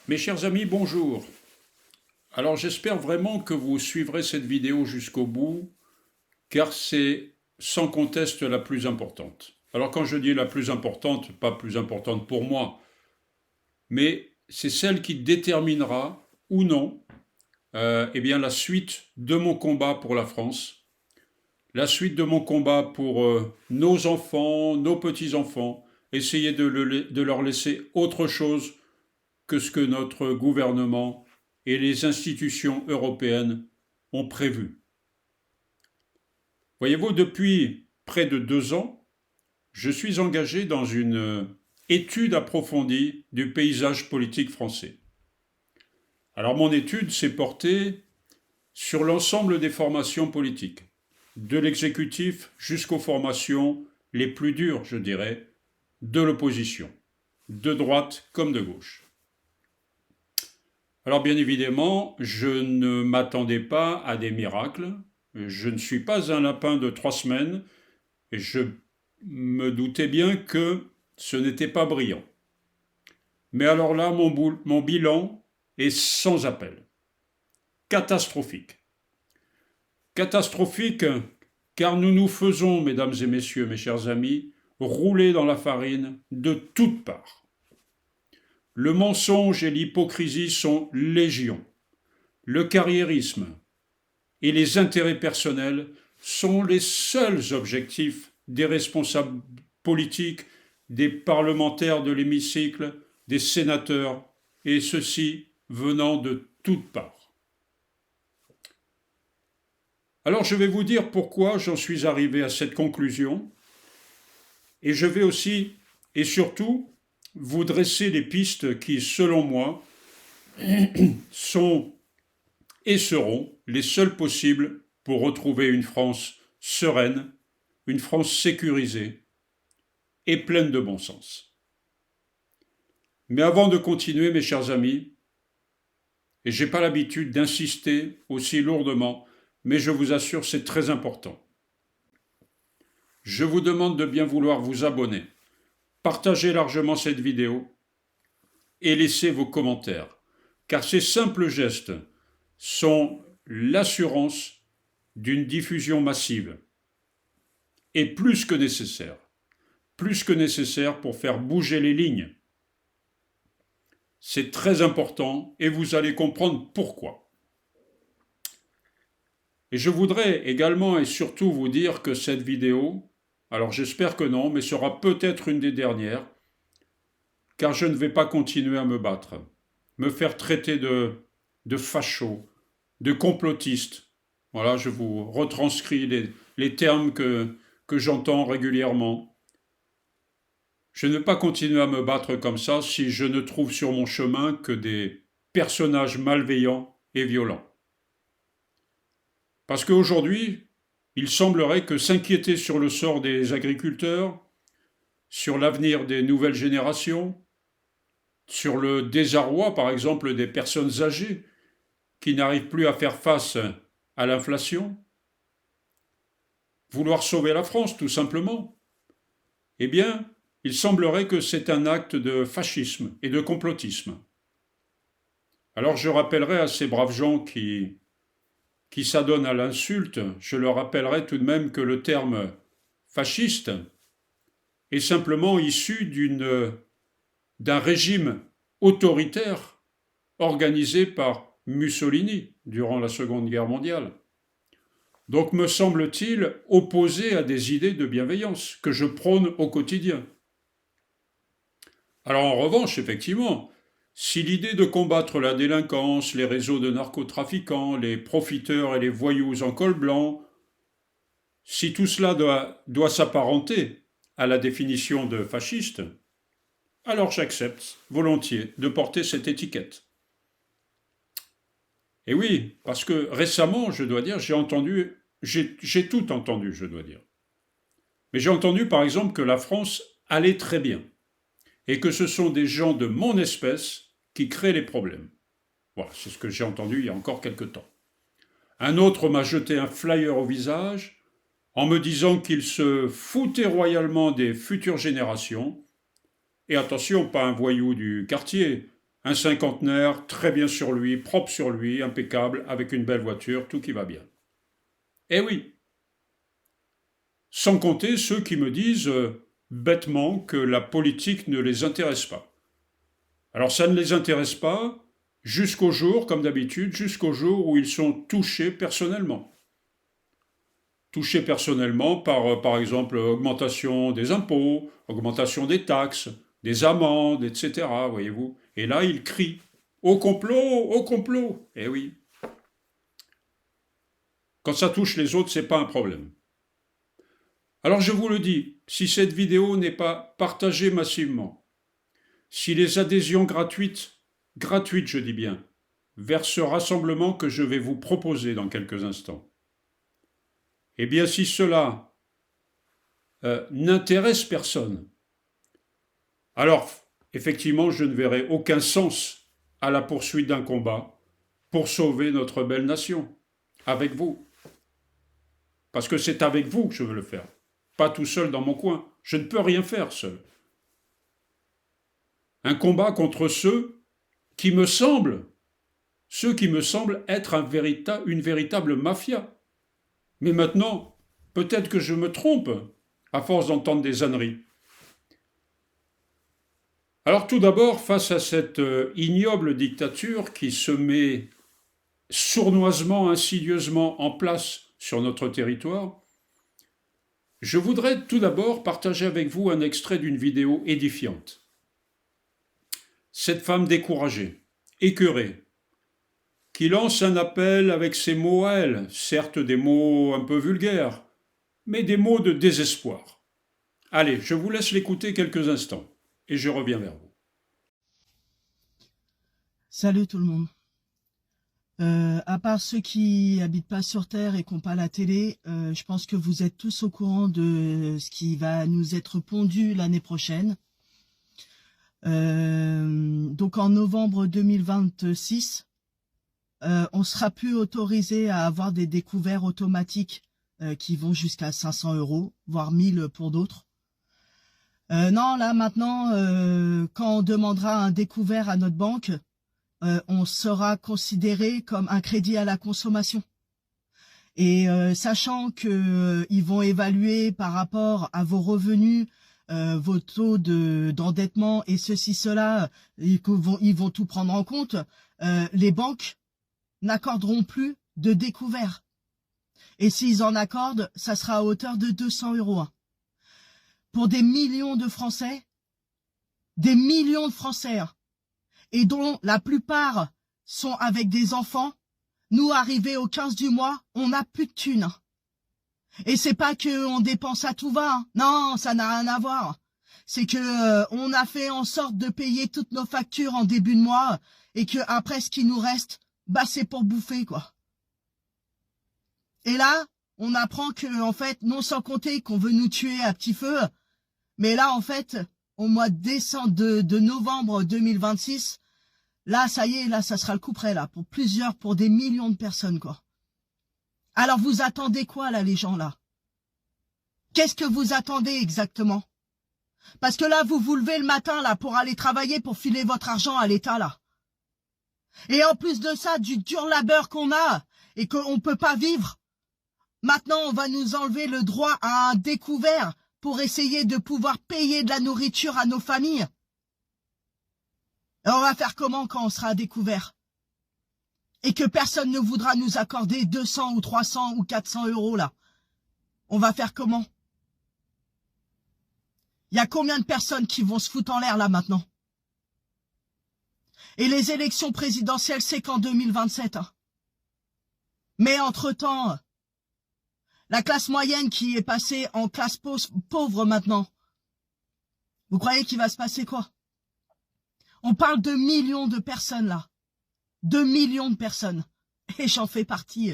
Mes chers amis, bonjour. Alors j'espère vraiment que vous suivrez cette vidéo jusqu'au bout, car c'est sans conteste la plus importante. Alors quand je dis la plus importante, pas plus importante pour moi, mais c'est celle qui déterminera ou non eh bien, la suite de mon combat pour la France, la suite de mon combat pour nos enfants, nos petits-enfants, essayer de leur laisser autre chose que ce que notre gouvernement et les institutions européennes ont prévu. Voyez-vous, depuis près de 2 ans, je suis engagé dans une étude approfondie du paysage politique français. Alors mon étude s'est portée sur l'ensemble des formations politiques, de l'exécutif jusqu'aux formations les plus dures, je dirais, de l'opposition, de droite comme de gauche. Alors bien évidemment, je ne m'attendais pas à des miracles. Je ne suis pas un lapin de 3 semaines et je me doutais bien que ce n'était pas brillant. Mais alors là, mon bilan est sans appel. Catastrophique. Catastrophique car nous nous faisons, mesdames et messieurs, mes chers amis, rouler dans la farine de toutes parts. Le mensonge et l'hypocrisie sont légion. Le carriérisme et les intérêts personnels sont les seuls objectifs des responsables politiques, des parlementaires de l'hémicycle, des sénateurs, et ceux-ci venant de toutes parts. Alors je vais vous dire pourquoi j'en suis arrivé à cette conclusion, et je vais aussi et surtout vous dresser les pistes qui, selon moi, sont et seront les seuls possibles pour retrouver une France sereine, une France sécurisée et pleine de bon sens. Mais avant de continuer, mes chers amis, et je n'ai pas l'habitude d'insister aussi lourdement, mais je vous assure, c'est très important. Je vous demande de bien vouloir vous abonner, partager largement cette vidéo et laisser vos commentaires, car ces simples gestes sont l'assurance d'une diffusion massive et plus que nécessaire pour faire bouger les lignes. C'est très important et vous allez comprendre pourquoi. Et je voudrais également et surtout vous dire que cette vidéo, alors j'espère que non, mais sera peut-être une des dernières, car je ne vais pas continuer à me battre, me faire traiter de facho, de complotiste. Voilà, je vous retranscris les termes que j'entends régulièrement. Je ne vais pas continuer à me battre comme ça si je ne trouve sur mon chemin que des personnages malveillants et violents. Parce qu'aujourd'hui, il semblerait que s'inquiéter sur le sort des agriculteurs, sur l'avenir des nouvelles générations, sur le désarroi, par exemple, des personnes âgées qui n'arrivent plus à faire face à l'inflation, vouloir sauver la France, tout simplement, eh bien, il semblerait que c'est un acte de fascisme et de complotisme. Alors je rappellerai à ces braves gens qui s'adonnent à l'insulte, je leur rappellerai tout de même que le terme fasciste est simplement issu d'un régime autoritaire organisé par Mussolini durant la Seconde Guerre mondiale. Donc me semble-t-il opposé à des idées de bienveillance que je prône au quotidien. Alors en revanche, effectivement, si l'idée de combattre la délinquance, les réseaux de narcotrafiquants, les profiteurs et les voyous en col blanc, si tout cela doit s'apparenter à la définition de fasciste, alors j'accepte volontiers de porter cette étiquette. Et oui, parce que récemment, je dois dire, j'ai tout entendu, je dois dire. Mais j'ai entendu par exemple que la France allait très bien et que ce sont des gens de mon espèce qui créent les problèmes. Voilà, c'est ce que j'ai entendu il y a encore quelque temps. Un autre m'a jeté un flyer au visage en me disant qu'il se foutait royalement des futures générations. Et attention, pas un voyou du quartier, un cinquantenaire, très bien sur lui, propre sur lui, impeccable, avec une belle voiture, tout qui va bien. Eh oui, sans compter ceux qui me disent bêtement que la politique ne les intéresse pas. Alors ça ne les intéresse pas jusqu'au jour, comme d'habitude, jusqu'au jour où ils sont touchés personnellement. Touchés personnellement par exemple, augmentation des impôts, augmentation des taxes, des amendes, etc., voyez-vous. Et là, ils crient au complot, au complot. Eh oui. Quand ça touche les autres, c'est pas un problème. Alors je vous le dis, si cette vidéo n'est pas partagée massivement, si les adhésions gratuites je dis bien, vers ce rassemblement que je vais vous proposer dans quelques instants, eh bien si cela n'intéresse personne, alors effectivement je ne verrai aucun sens à la poursuite d'un combat pour sauver notre belle nation, avec vous. Parce que c'est avec vous que je veux le faire, pas tout seul dans mon coin. Je ne peux rien faire seul. Un combat contre ceux qui me semblent être une véritable mafia. Mais maintenant, peut-être que je me trompe, à force d'entendre des âneries. Alors tout d'abord, face à cette ignoble dictature qui se met sournoisement, insidieusement en place sur notre territoire, je voudrais tout d'abord partager avec vous un extrait d'une vidéo édifiante. Cette femme découragée, écœurée, qui lance un appel avec ses mots à elle, certes des mots un peu vulgaires, mais des mots de désespoir. Allez, je vous laisse l'écouter quelques instants, et je reviens vers vous. Salut tout le monde. À part ceux qui habitent pas sur Terre et qui n'ont pas la télé, je pense que vous êtes tous au courant de ce qui va nous être pondu l'année prochaine. Donc en novembre 2026, on sera plus autorisé à avoir des découverts automatiques qui vont jusqu'à 500 €, voire 1000 pour d'autres. Non, là maintenant, quand on demandera un découvert à notre banque, on sera considéré comme un crédit à la consommation. Et sachant que ils vont évaluer par rapport à vos revenus, vos taux d'endettement et ceci, cela, ils vont tout prendre en compte, les banques n'accorderont plus de découvert. Et s'ils en accordent, ça sera à hauteur de 200 €. Pour des millions de Français, et dont la plupart sont avec des enfants, nous, arrivés au 15 du mois, on n'a plus de thunes. Et c'est pas que on dépense à tout va, hein. Non, ça n'a rien à voir. C'est que on a fait en sorte de payer toutes nos factures en début de mois, et que après ce qui nous reste, bah c'est pour bouffer, quoi. Et là, on apprend que, en fait, non sans compter qu'on veut nous tuer à petit feu, mais là, en fait, au mois de novembre 2026, là, ça y est, là, ça sera le coup près, là, pour des millions de personnes, quoi. Alors, vous attendez quoi, là, les gens, là? Qu'est-ce que vous attendez exactement? Parce que là, vous vous levez le matin, là, pour aller travailler, pour filer votre argent à l'État, là. Et en plus de ça, du dur labeur qu'on a, et qu'on peut pas vivre, maintenant, on va nous enlever le droit à un découvert pour essayer de pouvoir payer de la nourriture à nos familles. Et on va faire comment quand on sera à découvert? Et que personne ne voudra nous accorder 200 ou 300 ou 400 €, là. On va faire comment? Il y a combien de personnes qui vont se foutre en l'air, là, maintenant? Et les élections présidentielles, c'est qu'en 2027. Hein. Mais entre-temps, la classe moyenne qui est passée en classe pauvre maintenant, vous croyez qu'il va se passer quoi? On parle de millions de personnes, là. 2 millions de personnes. Et j'en fais partie.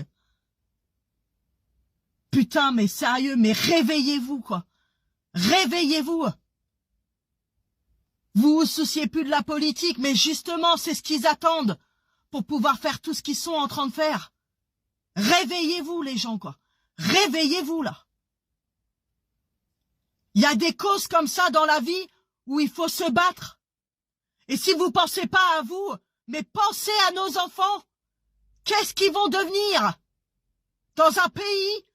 Putain, mais sérieux, mais réveillez-vous, quoi. Réveillez-vous. Vous vous souciez plus de la politique, mais justement, c'est ce qu'ils attendent pour pouvoir faire tout ce qu'ils sont en train de faire. Réveillez-vous, les gens, quoi. Réveillez-vous, là. Il y a des causes comme ça dans la vie où il faut se battre. Et si vous pensez pas à vous, mais pensez à nos enfants. Qu'est-ce qu'ils vont devenir dans un pays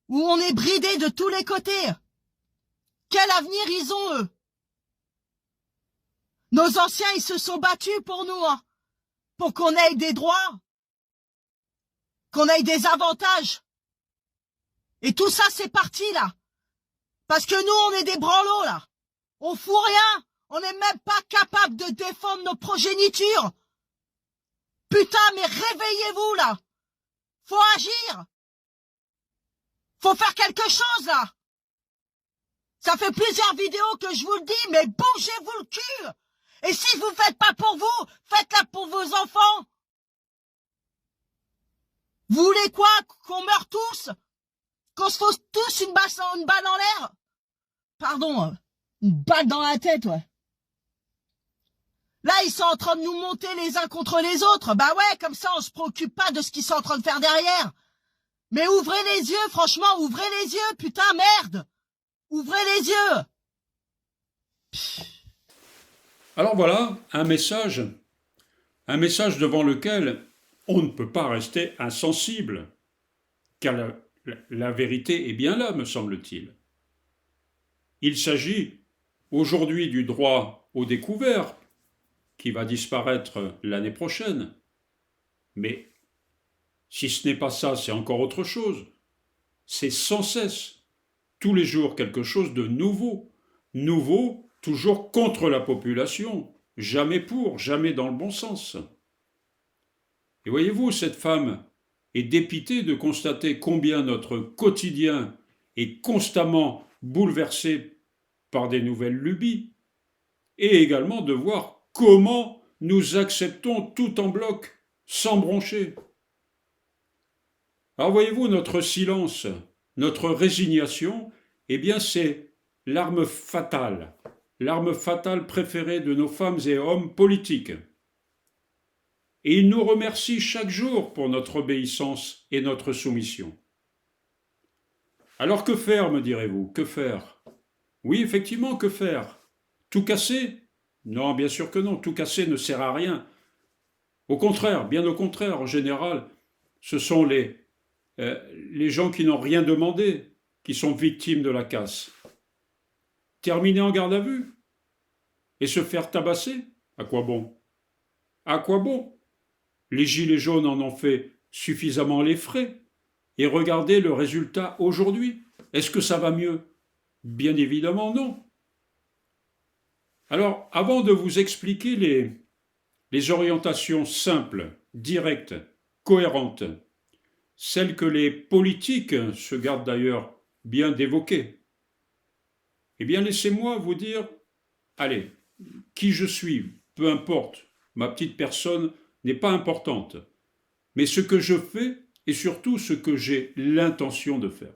où on est bridé de tous les côtés? Quel avenir ils ont, eux? Nos anciens, ils se sont battus pour nous, hein, pour qu'on ait des droits, qu'on ait des avantages. Et tout ça, c'est parti, là. Parce que nous, on est des branlots, là. On fout rien. On n'est même pas capable de défendre nos progénitures. Putain, mais réveillez-vous, là. Faut agir. Faut faire quelque chose, là. Ça fait plusieurs vidéos que je vous le dis, mais bougez-vous le cul. Et si vous faites pas pour vous, faites-la pour vos enfants. Vous voulez quoi? Qu'on meure tous? Qu'on se fausse tous une balle en l'air? Pardon, une balle dans la tête, ouais. Là, ils sont en train de nous monter les uns contre les autres. Bah ouais, comme ça, on se préoccupe pas de ce qu'ils sont en train de faire derrière. Mais ouvrez les yeux, franchement, ouvrez les yeux, putain, merde. Ouvrez les yeux. Alors voilà, un message devant lequel on ne peut pas rester insensible, car la vérité est bien là, me semble-t-il. Il s'agit aujourd'hui du droit au découvert, qui va disparaître l'année prochaine. Mais si ce n'est pas ça, c'est encore autre chose. C'est sans cesse, tous les jours, quelque chose de nouveau. Nouveau, toujours contre la population, jamais pour, jamais dans le bon sens. Et voyez-vous, cette femme est dépitée de constater combien notre quotidien est constamment bouleversé par des nouvelles lubies, et également de voir comment nous acceptons tout en bloc, sans broncher. Alors voyez-vous, notre silence, notre résignation, eh bien c'est l'arme fatale préférée de nos femmes et hommes politiques. Et ils nous remercient chaque jour pour notre obéissance et notre soumission. Alors que faire, me direz-vous, que faire? Oui, effectivement, que faire? Tout casser? Non, bien sûr que non, tout casser ne sert à rien. Au contraire, bien au contraire, en général, ce sont les gens qui n'ont rien demandé qui sont victimes de la casse. Terminer en garde à vue? Et se faire tabasser? À quoi bon? À quoi bon? Les gilets jaunes en ont fait suffisamment les frais. Et regardez le résultat aujourd'hui. Est-ce que ça va mieux? Bien évidemment non. Alors, avant de vous expliquer les orientations simples, directes, cohérentes, celles que les politiques se gardent d'ailleurs bien d'évoquer, eh bien laissez-moi vous dire, allez, qui je suis, peu importe, ma petite personne n'est pas importante, mais ce que je fais et surtout ce que j'ai l'intention de faire.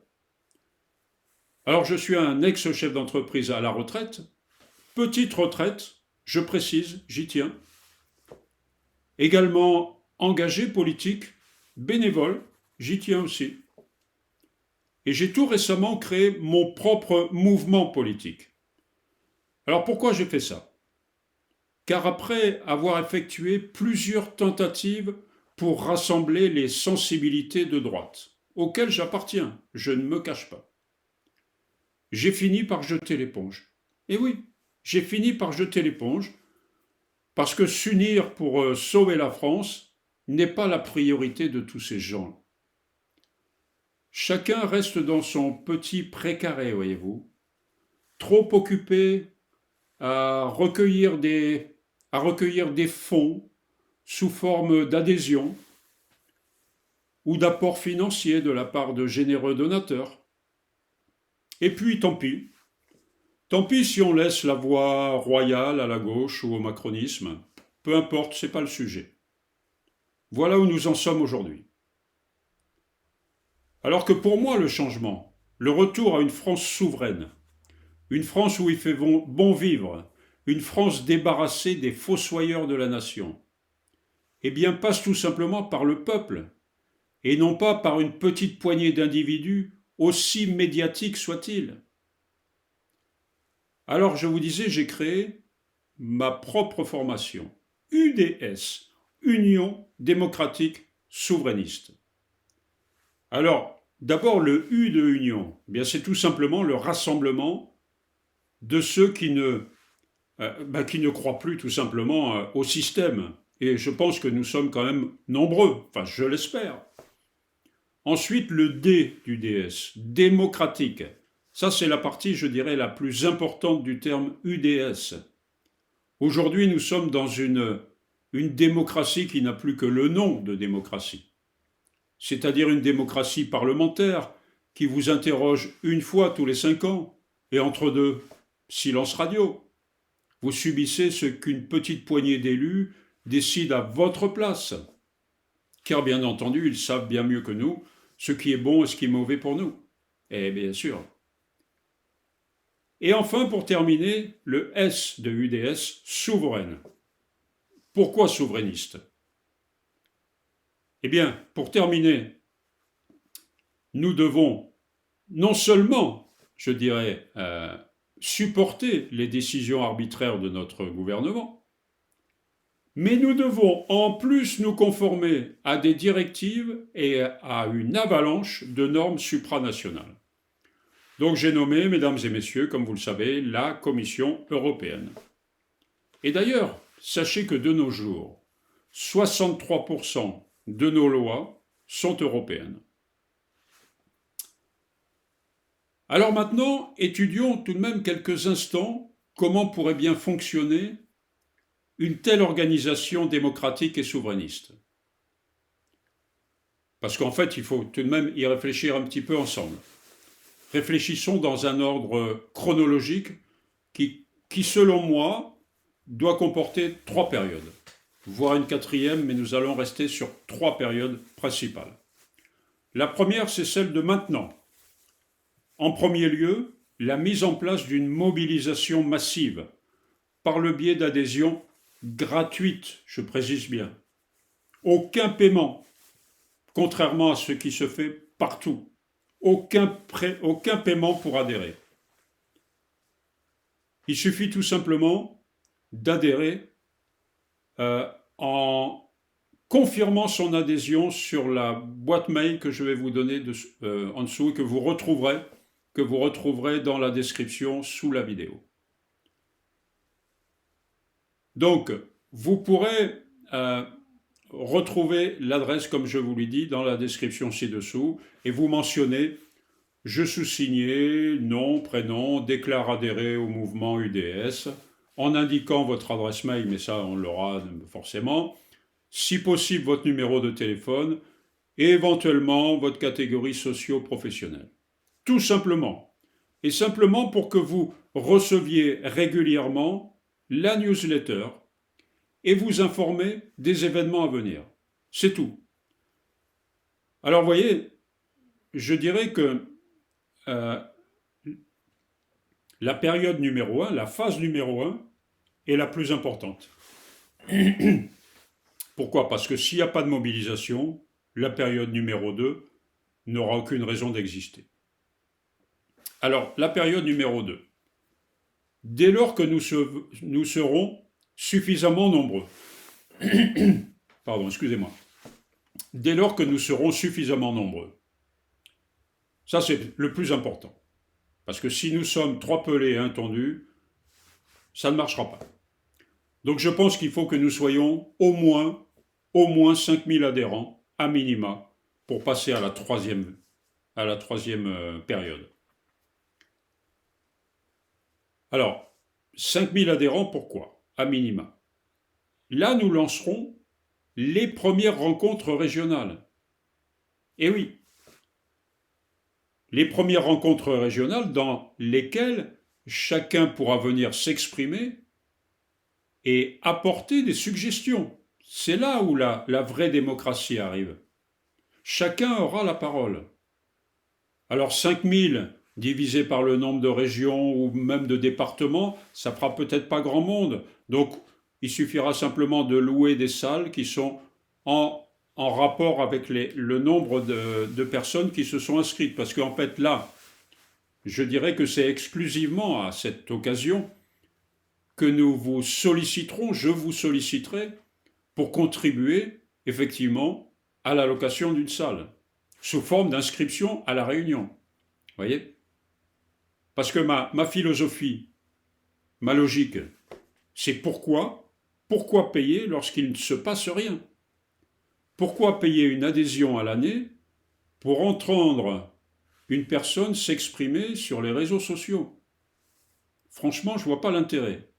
Alors je suis un ex-chef d'entreprise à la retraite, petite retraite, je précise, j'y tiens, également engagé politique, bénévole, j'y tiens aussi. Et j'ai tout récemment créé mon propre mouvement politique. Alors pourquoi j'ai fait ça? Car après avoir effectué plusieurs tentatives pour rassembler les sensibilités de droite, auxquelles j'appartiens, je ne me cache pas, j'ai fini par jeter l'éponge. Et oui, j'ai fini par jeter l'éponge, parce que s'unir pour sauver la France n'est pas la priorité de tous ces gens. Chacun reste dans son petit précaré, voyez-vous, trop occupé à recueillir des fonds sous forme d'adhésion ou d'apport financier de la part de généreux donateurs. Et puis tant pis si on laisse la voie royale à la gauche ou au macronisme, peu importe, c'est pas le sujet. Voilà où nous en sommes aujourd'hui. Alors que pour moi le changement, le retour à une France souveraine, une France où il fait bon vivre, une France débarrassée des fossoyeurs de la nation, eh bien passe tout simplement par le peuple, et non pas par une petite poignée d'individus, aussi médiatiques soient-ils. Alors je vous disais, j'ai créé ma propre formation, UDS, Union démocratique souverainiste. Alors, d'abord, le U de Union, eh bien, c'est tout simplement le rassemblement de ceux qui ne croient plus tout simplement au système. Et je pense que nous sommes quand même nombreux, enfin je l'espère. Ensuite, le D du DS, démocratique. Ça, c'est la partie, je dirais, la plus importante du terme UDS. Aujourd'hui, nous sommes dans une démocratie qui n'a plus que le nom de démocratie. C'est-à-dire une démocratie parlementaire qui vous interroge une fois tous les 5 ans, et entre deux, silence radio. Vous subissez ce qu'une petite poignée d'élus décide à votre place. Car bien entendu, ils savent bien mieux que nous ce qui est bon et ce qui est mauvais pour nous. Et bien sûr. Et enfin, pour terminer, le S de UDS, souveraine. Pourquoi souverainiste? Eh bien, pour terminer, nous devons non seulement, je dirais, supporter les décisions arbitraires de notre gouvernement, mais nous devons en plus nous conformer à des directives et à une avalanche de normes supranationales. Donc j'ai nommé, mesdames et messieurs, comme vous le savez, la Commission européenne. Et d'ailleurs, sachez que de nos jours, 63% de nos lois sont européennes. Alors maintenant, étudions tout de même quelques instants comment pourrait bien fonctionner une telle organisation démocratique et souverainiste. Parce qu'en fait, il faut tout de même y réfléchir un petit peu ensemble. Réfléchissons dans un ordre chronologique qui selon moi, doit comporter 3 périodes, voire une 4e, mais nous allons rester sur 3 périodes principales. La première, c'est celle de maintenant. En premier lieu, la mise en place d'une mobilisation massive par le biais d'adhésions gratuites, je précise bien. Aucun paiement, contrairement à ce qui se fait partout. Aucun paiement pour adhérer. Il suffit tout simplement d'adhérer en confirmant son adhésion sur la boîte mail que je vais vous donner en dessous et que vous retrouverez dans la description sous la vidéo. Donc, vous pourrez retrouver l'adresse, comme je vous l'ai dit, dans la description ci-dessous, et vous mentionnez « Je sous-signé, nom, prénom, déclare adhérer au mouvement UDS », en indiquant votre adresse mail, mais ça on l'aura forcément, si possible votre numéro de téléphone, et éventuellement votre catégorie socio-professionnelle. Tout simplement. Et simplement pour que vous receviez régulièrement la newsletter et vous informer des événements à venir. C'est tout. Alors vous voyez, je dirais que la période numéro 1, la phase numéro 1, est la plus importante. Pourquoi? Parce que s'il n'y a pas de mobilisation, la période numéro 2 n'aura aucune raison d'exister. Alors, la période numéro 2. Dès lors que nous serons suffisamment nombreux, pardon, excusez-moi, dès lors que nous serons suffisamment nombreux, ça c'est le plus important. Parce que si nous sommes trop pelés et intendus, ça ne marchera pas. Donc je pense qu'il faut que nous soyons au moins 5000 adhérents, à minima, pour passer à la troisième période. Alors, 5000 adhérents, pourquoi? À minima. Là, nous lancerons les premières rencontres régionales. Et oui, les premières rencontres régionales dans lesquelles chacun pourra venir s'exprimer et apporter des suggestions. C'est là où la vraie démocratie arrive. Chacun aura la parole. Alors 5000 divisé par le nombre de régions ou même de départements, ça ne fera peut-être pas grand monde. Donc il suffira simplement de louer des salles qui sont en rapport avec le nombre de personnes qui se sont inscrites. Parce qu'en fait là, je dirais que c'est exclusivement à cette occasion que nous vous solliciterons, je vous solliciterai pour contribuer effectivement à la location d'une salle, sous forme d'inscription à la réunion. Voyez? Parce que ma philosophie, ma logique, c'est pourquoi payer lorsqu'il ne se passe rien? Pourquoi payer une adhésion à l'année pour entendre une personne s'exprimer sur les réseaux sociaux? Franchement, je ne vois pas l'intérêt.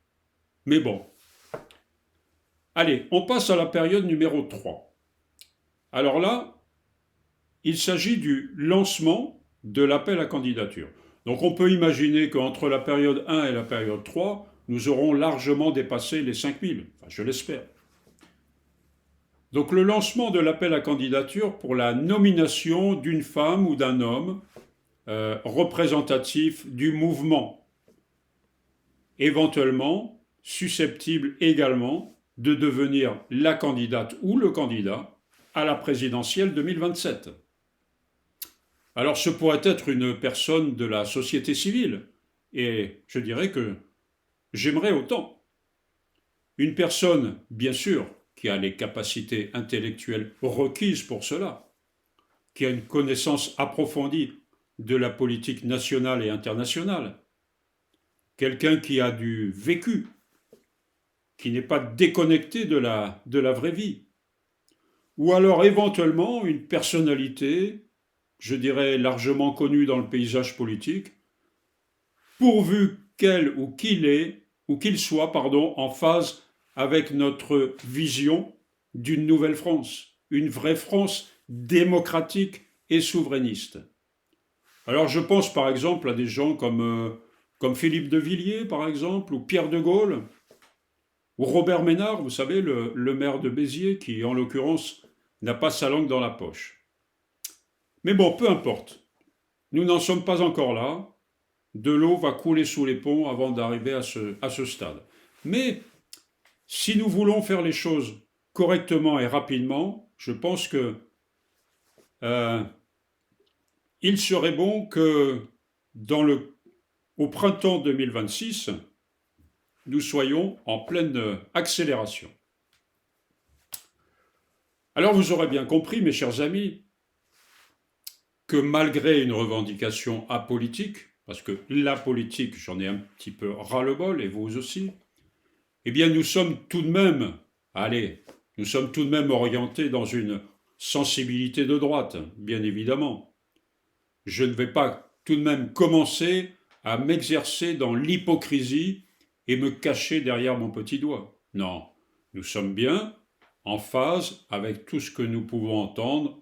Mais bon. Allez, on passe à la période numéro 3. Alors là, il s'agit du lancement de l'appel à candidature. Donc on peut imaginer qu'entre la période 1 et la période 3, nous aurons largement dépassé les 5000. Enfin, je l'espère. Donc le lancement de l'appel à candidature pour la nomination d'une femme ou d'un homme représentatif du mouvement, éventuellement susceptible également de devenir la candidate ou le candidat à la présidentielle 2027. Alors ce pourrait être une personne de la société civile, et je dirais que j'aimerais autant. Une personne, bien sûr, qui a les capacités intellectuelles requises pour cela, qui a une connaissance approfondie de la politique nationale et internationale, quelqu'un qui a du vécu, qui n'est pas déconnecté de la vraie vie, ou alors éventuellement une personnalité, je dirais largement connue dans le paysage politique, pourvu qu'elle ou qu'il soit, en phase avec notre vision d'une nouvelle France, une vraie France démocratique et souverainiste. Alors je pense par exemple à des gens comme Philippe de Villiers, par exemple, ou Pierre de Gaulle, ou Robert Ménard, vous savez, le maire de Béziers, qui en l'occurrence n'a pas sa langue dans la poche. Mais bon, peu importe. Nous n'en sommes pas encore là. De l'eau va couler sous les ponts avant d'arriver à ce stade. Mais si nous voulons faire les choses correctement et rapidement, je pense que il serait bon que au printemps 2026, nous soyons en pleine accélération. Alors vous aurez bien compris, mes chers amis, que malgré une revendication apolitique, parce que la politique, j'en ai un petit peu ras-le-bol, et vous aussi, eh bien nous sommes tout de même orientés dans une sensibilité de droite, bien évidemment. Je ne vais pas tout de même commencer à m'exercer dans l'hypocrisie et me cacher derrière mon petit doigt. Non, nous sommes bien en phase avec tout ce que nous pouvons entendre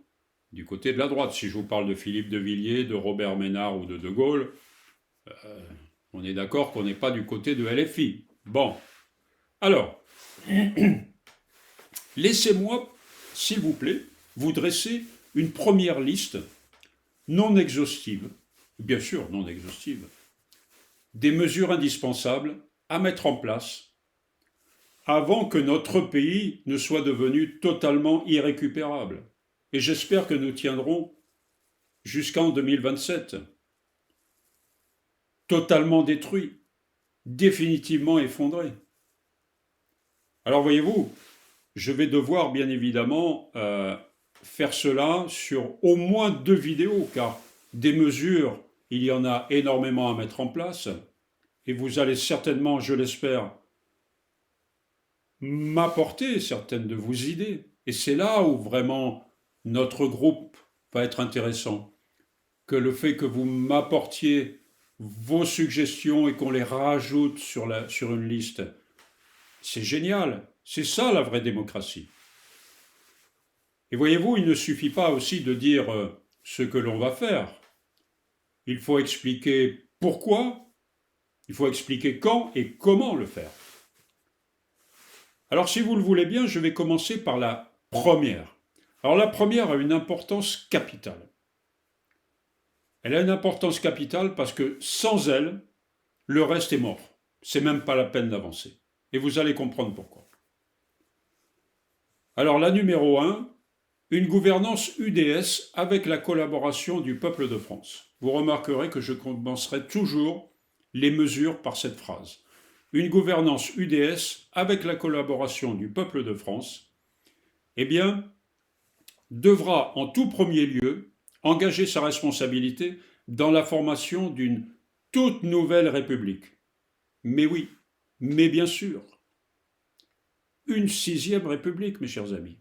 du côté de la droite. Si je vous parle de Philippe de Villiers, de Robert Ménard ou de Gaulle, on est d'accord qu'on n'est pas du côté de LFI. Bon, alors, laissez-moi, s'il vous plaît, vous dresser une première liste non exhaustive, bien sûr non exhaustive, des mesures indispensables à mettre en place avant que notre pays ne soit devenu totalement irrécupérable. Et j'espère que nous tiendrons jusqu'en 2027. Totalement détruit, définitivement effondré. Alors voyez-vous, je vais devoir bien évidemment faire cela sur au moins 2 vidéos, car des mesures, il y en a énormément à mettre en place, et vous allez certainement, je l'espère, m'apporter certaines de vos idées. Et c'est là où vraiment notre groupe va être intéressant, que le fait que vous m'apportiez vos suggestions et qu'on les rajoute sur une liste, c'est génial. C'est ça la vraie démocratie. Et voyez-vous, il ne suffit pas aussi de dire ce que l'on va faire. Il faut expliquer pourquoi, il faut expliquer quand et comment le faire. Alors si vous le voulez bien, je vais commencer par la première. Alors la première a une importance capitale. Elle a une importance capitale parce que sans elle, le reste est mort. C'est même pas la peine d'avancer. Et vous allez comprendre pourquoi. Alors la numéro 1, une gouvernance UDS avec la collaboration du peuple de France. Vous remarquerez que je commencerai toujours les mesures par cette phrase. une gouvernance UDS avec la collaboration du peuple de France, eh bien, devra en tout premier lieu engager sa responsabilité dans la formation d'une toute nouvelle République. Mais oui, mais bien sûr, une sixième République, mes chers amis,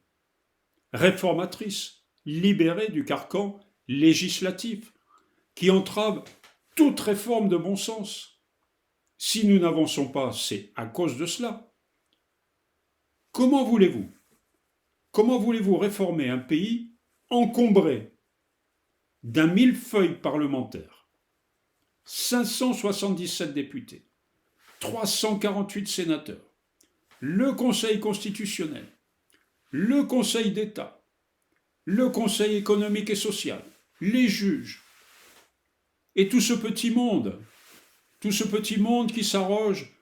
réformatrice, libérée du carcan législatif, qui entrave toute réforme de bon sens. Si nous n'avançons pas, c'est à cause de cela. Comment voulez-vous réformer un pays encombré d'un millefeuille parlementaire, 577 députés, 348 sénateurs, le Conseil constitutionnel, le Conseil d'État, le Conseil économique et social, les juges, et tout ce petit monde qui s'arroge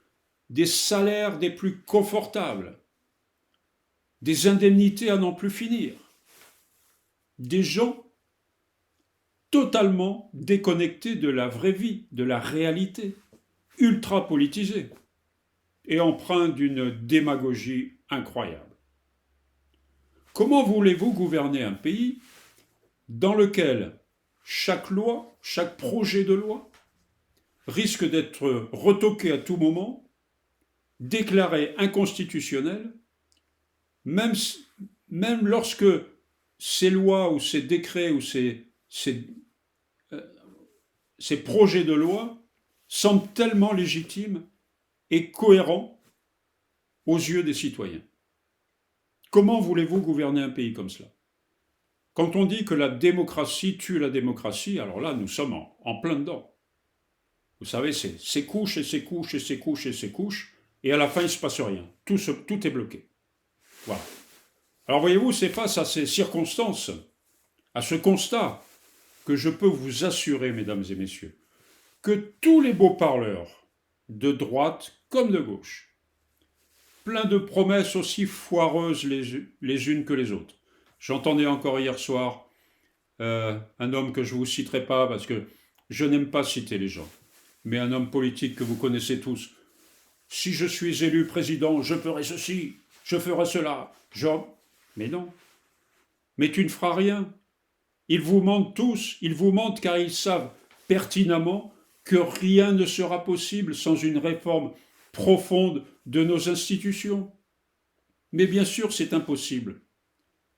des salaires des plus confortables, des indemnités à n'en plus finir, des gens totalement déconnectés de la vraie vie, de la réalité, ultra politisés et empreints d'une démagogie incroyable. Comment voulez-vous gouverner un pays dans lequel chaque loi, chaque projet de loi risque d'être retoqué à tout moment, déclaré inconstitutionnel, même lorsque ces lois ou ces décrets ou ces projets de loi semblent tellement légitimes et cohérents aux yeux des citoyens. Comment voulez-vous gouverner un pays comme cela? Quand on dit que la démocratie tue la démocratie, alors là, nous sommes en plein dedans. Vous savez, c'est ces couches et ces couches et ces couches et ces couches, et à la fin, il ne se passe rien. Tout est bloqué. Voilà. Alors voyez-vous, c'est face à ces circonstances, à ce constat, que je peux vous assurer, mesdames et messieurs, que tous les beaux parleurs, de droite comme de gauche, plein de promesses aussi foireuses les unes que les autres. J'entendais encore hier soir un homme que je ne vous citerai pas parce que je n'aime pas citer les gens, mais un homme politique que vous connaissez tous. Si je suis élu président, je ferai ceci, je ferai cela. Mais non. Mais tu ne feras rien. Ils vous mentent tous, ils vous mentent car ils savent pertinemment que rien ne sera possible sans une réforme profonde de nos institutions. Mais bien sûr, c'est impossible.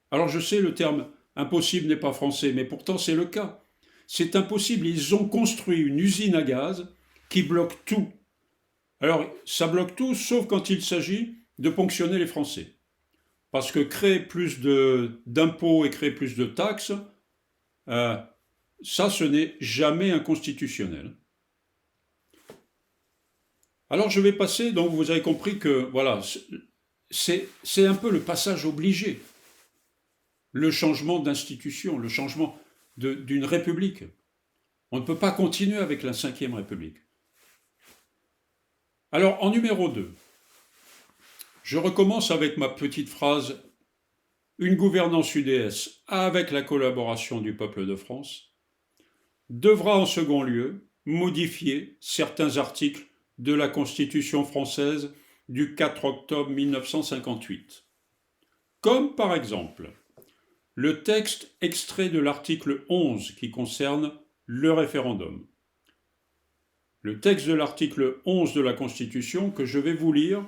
Alors je sais, le terme impossible n'est pas français, mais pourtant c'est le cas. C'est impossible, ils ont construit une usine à gaz qui bloque tout. Alors ça bloque tout, sauf quand il s'agit de ponctionner les Français. Parce que créer plus d'impôts et créer plus de taxes, ça, ce n'est jamais inconstitutionnel. Alors je vais passer, donc vous avez compris que, voilà, c'est un peu le passage obligé. Le changement d'institution, le changement d'une république. On ne peut pas continuer avec la Ve République. Alors, en numéro 2, je recommence avec ma petite phrase « Une gouvernance UDS avec la collaboration du peuple de France devra en second lieu modifier certains articles de la Constitution française du 4 octobre 1958, comme par exemple le texte extrait de l'article 11 qui concerne le référendum. Le texte de l'article 11 de la Constitution que je vais vous lire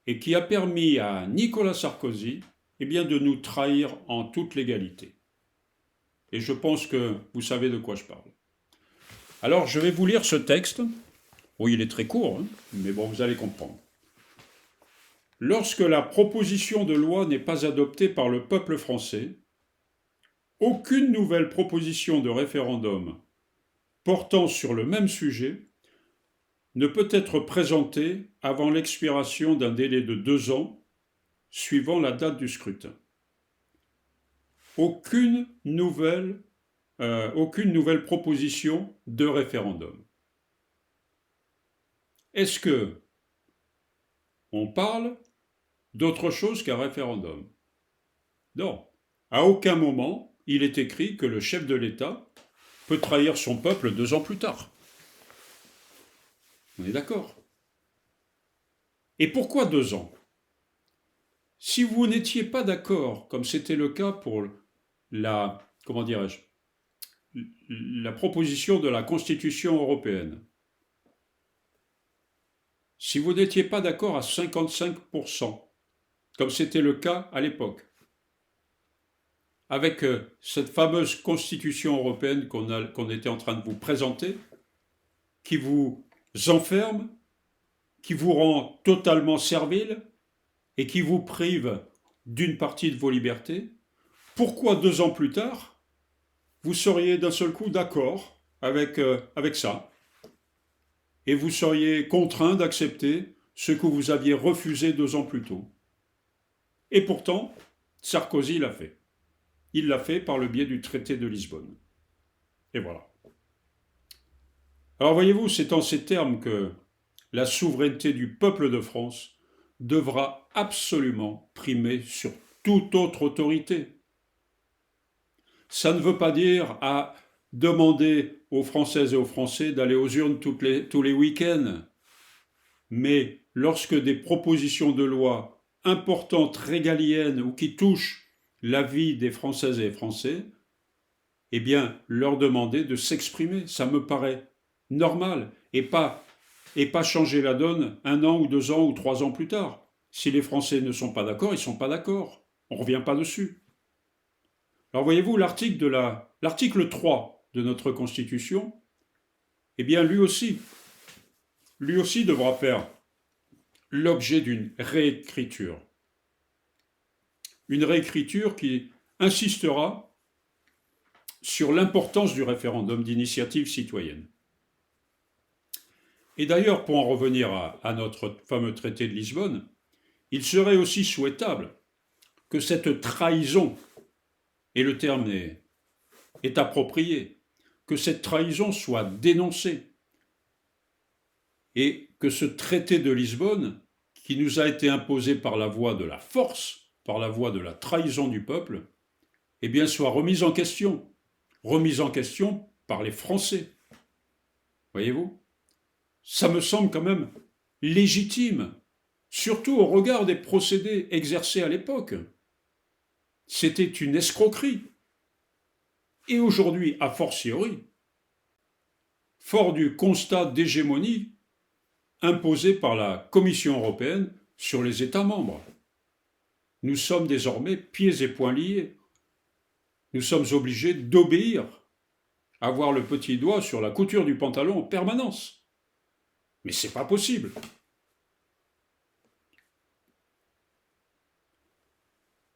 et qui a permis à Nicolas Sarkozy de nous trahir en toute légalité. Et je pense que vous savez de quoi je parle. Alors, je vais vous lire ce texte. Oui, il est très court, mais bon, vous allez comprendre. Lorsque la proposition de loi n'est pas adoptée par le peuple français, aucune nouvelle proposition de référendum portant sur le même sujet ne peut être présentée avant l'expiration d'un délai de 2 ans suivant la date du scrutin. Aucune nouvelle proposition de référendum. Est-ce que on parle d'autre chose qu'un référendum? Non. À aucun moment, il est écrit que le chef de l'État peut trahir son peuple 2 ans plus tard. On est d'accord? Et pourquoi 2 ans? Si vous n'étiez pas d'accord, comme c'était le cas pour comment dirais-je, la proposition de la Constitution européenne, si vous n'étiez pas d'accord à 55%, comme c'était le cas à l'époque, avec cette fameuse Constitution européenne qu'on était en train de vous présenter, qui vous enferme, qui vous rend totalement servile et qui vous prive d'une partie de vos libertés, pourquoi 2 ans plus tard, vous seriez d'un seul coup d'accord avec ça et vous seriez contraint d'accepter ce que vous aviez refusé 2 ans plus tôt? Et pourtant, Sarkozy l'a fait. Il l'a fait par le biais du traité de Lisbonne. Et voilà. Alors voyez-vous, c'est en ces termes que la souveraineté du peuple de France devra absolument primer sur toute autre autorité. Ça ne veut pas dire à demander aux Françaises et aux Français d'aller aux urnes tous les week-ends, mais lorsque des propositions de loi importantes, régaliennes ou qui touchent la vie des Françaises et des Français, eh bien, leur demander de s'exprimer. Ça me paraît normal et pas changer la donne 1 an ou 2 ans ou 3 ans plus tard. Si les Français ne sont pas d'accord, ils ne sont pas d'accord. On ne revient pas dessus. Alors voyez-vous, l'article 3 de notre Constitution, eh bien lui aussi devra faire l'objet d'une réécriture. Une réécriture qui insistera sur l'importance du référendum d'initiative citoyenne. Et d'ailleurs, pour en revenir à notre fameux traité de Lisbonne, il serait aussi souhaitable que cette trahison, et le terme est approprié, que cette trahison soit dénoncée et que ce traité de Lisbonne, qui nous a été imposé par la voie de la force, par la voie de la trahison du peuple, eh bien soit remis en question par les Français. Voyez-vous? Ça me semble quand même légitime, surtout au regard des procédés exercés à l'époque. C'était une escroquerie. Et aujourd'hui, a fortiori, fort du constat d'hégémonie imposé par la Commission européenne sur les États membres. Nous sommes désormais pieds et poings liés. Nous sommes obligés d'obéir, avoir le petit doigt sur la couture du pantalon en permanence. Mais c'est pas possible.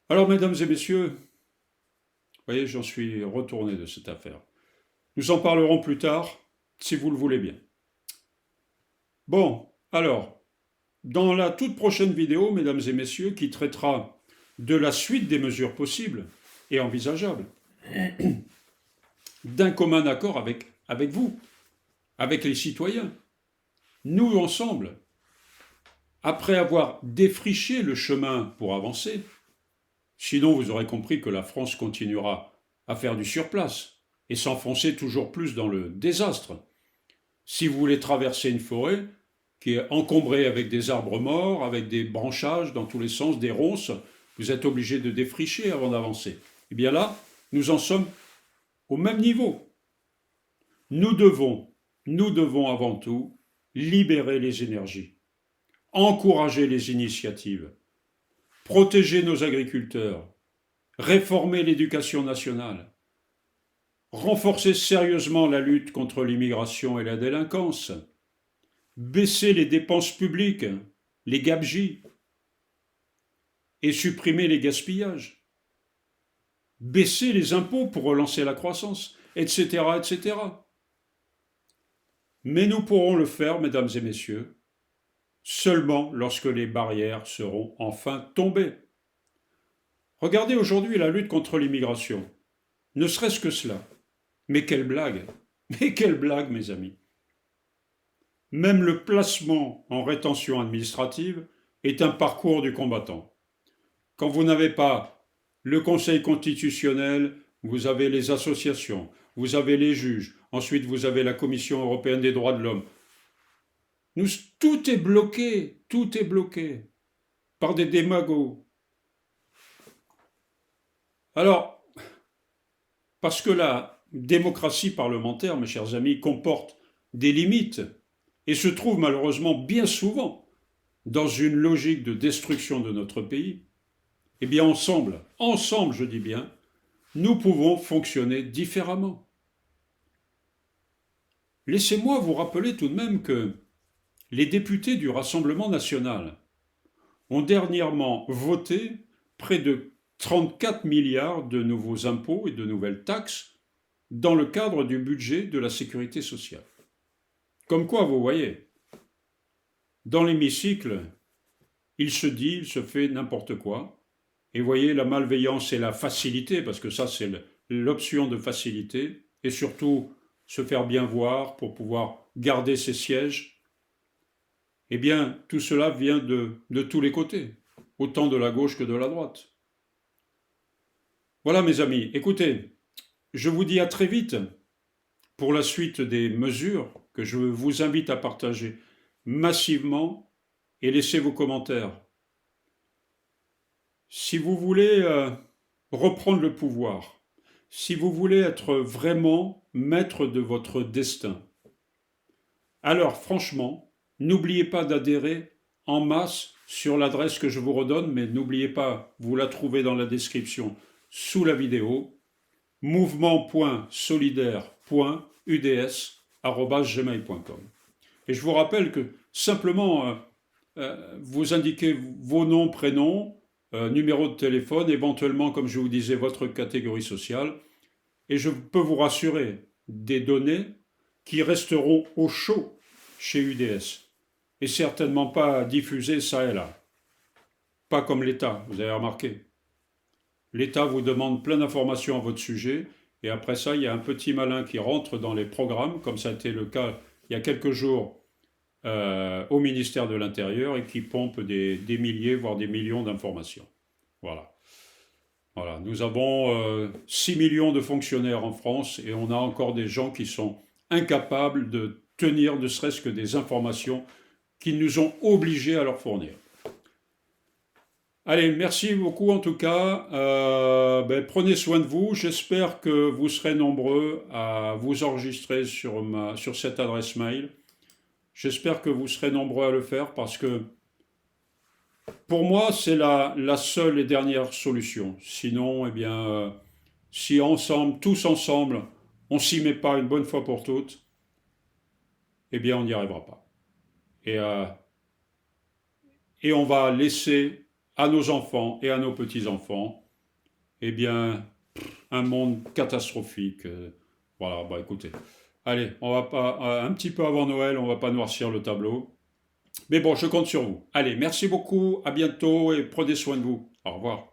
Alors, mesdames et messieurs, vous voyez, j'en suis retourné de cette affaire. Nous en parlerons plus tard, si vous le voulez bien. Bon, alors, dans la toute prochaine vidéo, mesdames et messieurs, qui traitera de la suite des mesures possibles et envisageables, d'un commun accord avec vous, avec les citoyens, nous ensemble, après avoir défriché le chemin pour avancer, sinon vous aurez compris que la France continuera à faire du surplace et s'enfoncer toujours plus dans le désastre. Si vous voulez traverser une forêt qui est encombrée avec des arbres morts, avec des branchages dans tous les sens, des ronces, vous êtes obligé de défricher avant d'avancer. Eh bien là, nous en sommes au même niveau. Nous devons avant tout libérer les énergies, encourager les initiatives, protéger nos agriculteurs, réformer l'éducation nationale, renforcer sérieusement la lutte contre l'immigration et la délinquance, baisser les dépenses publiques, les gabegies, et supprimer les gaspillages, baisser les impôts pour relancer la croissance, etc., etc. Mais nous pourrons le faire, mesdames et messieurs, seulement lorsque les barrières seront enfin tombées. Regardez aujourd'hui la lutte contre l'immigration. Ne serait-ce que cela. Mais quelle blague! Mais quelle blague, mes amis! Même le placement en rétention administrative est un parcours du combattant. Quand vous n'avez pas le Conseil constitutionnel, vous avez les associations, vous avez les juges, ensuite vous avez la Commission européenne des droits de l'homme. Tout est bloqué par des démagos. Alors, parce que la démocratie parlementaire, mes chers amis, comporte des limites et se trouve malheureusement bien souvent dans une logique de destruction de notre pays, eh bien ensemble, je dis bien, nous pouvons fonctionner différemment. Laissez-moi vous rappeler tout de même que les députés du Rassemblement national ont dernièrement voté près de 34 milliards de nouveaux impôts et de nouvelles taxes dans le cadre du budget de la sécurité sociale. Comme quoi, vous voyez, dans l'hémicycle, il se fait n'importe quoi. Et vous voyez, la malveillance et la facilité, parce que ça, c'est l'option de facilité, et surtout se faire bien voir pour pouvoir garder ses sièges, eh bien, tout cela vient de tous les côtés, autant de la gauche que de la droite. Voilà, mes amis, écoutez, je vous dis à très vite pour la suite des mesures que je vous invite à partager massivement et laissez vos commentaires. Si vous voulez reprendre le pouvoir, si vous voulez être vraiment maître de votre destin, alors franchement, n'oubliez pas d'adhérer en masse sur l'adresse que je vous redonne, mais n'oubliez pas, vous la trouvez dans la description sous la vidéo, mouvement.solidaire.uds@gmail.com. Et je vous rappelle que simplement vous indiquez vos noms, prénoms, numéro de téléphone, éventuellement, comme je vous disais, votre catégorie sociale, et je peux vous rassurer, des données qui resteront au chaud chez UDS, et certainement pas diffusées ça et là. Pas comme l'État, vous avez remarqué. L'État vous demande plein d'informations à votre sujet, et après ça, il y a un petit malin qui rentre dans les programmes, comme ça a été le cas il y a quelques jours au ministère de l'Intérieur, et qui pompe des milliers, voire des millions d'informations. Voilà. Voilà. Nous avons 6 millions de fonctionnaires en France, et on a encore des gens qui sont incapables de tenir ne serait-ce que des informations qu'ils nous ont obligés à leur fournir. Allez, merci beaucoup en tout cas. Prenez soin de vous. J'espère que vous serez nombreux à vous enregistrer sur cette adresse mail. J'espère que vous serez nombreux à le faire parce que pour moi, c'est la seule et dernière solution. Sinon, eh bien, si ensemble, tous ensemble, on s'y met pas une bonne fois pour toutes, eh bien, on n'y arrivera pas. Et on va laisser à nos enfants et à nos petits-enfants, eh bien, un monde catastrophique. Voilà, écoutez. Allez, on va pas, un petit peu avant Noël, on va pas noircir le tableau. Mais bon, je compte sur vous. Allez, merci beaucoup, à bientôt et prenez soin de vous. Au revoir.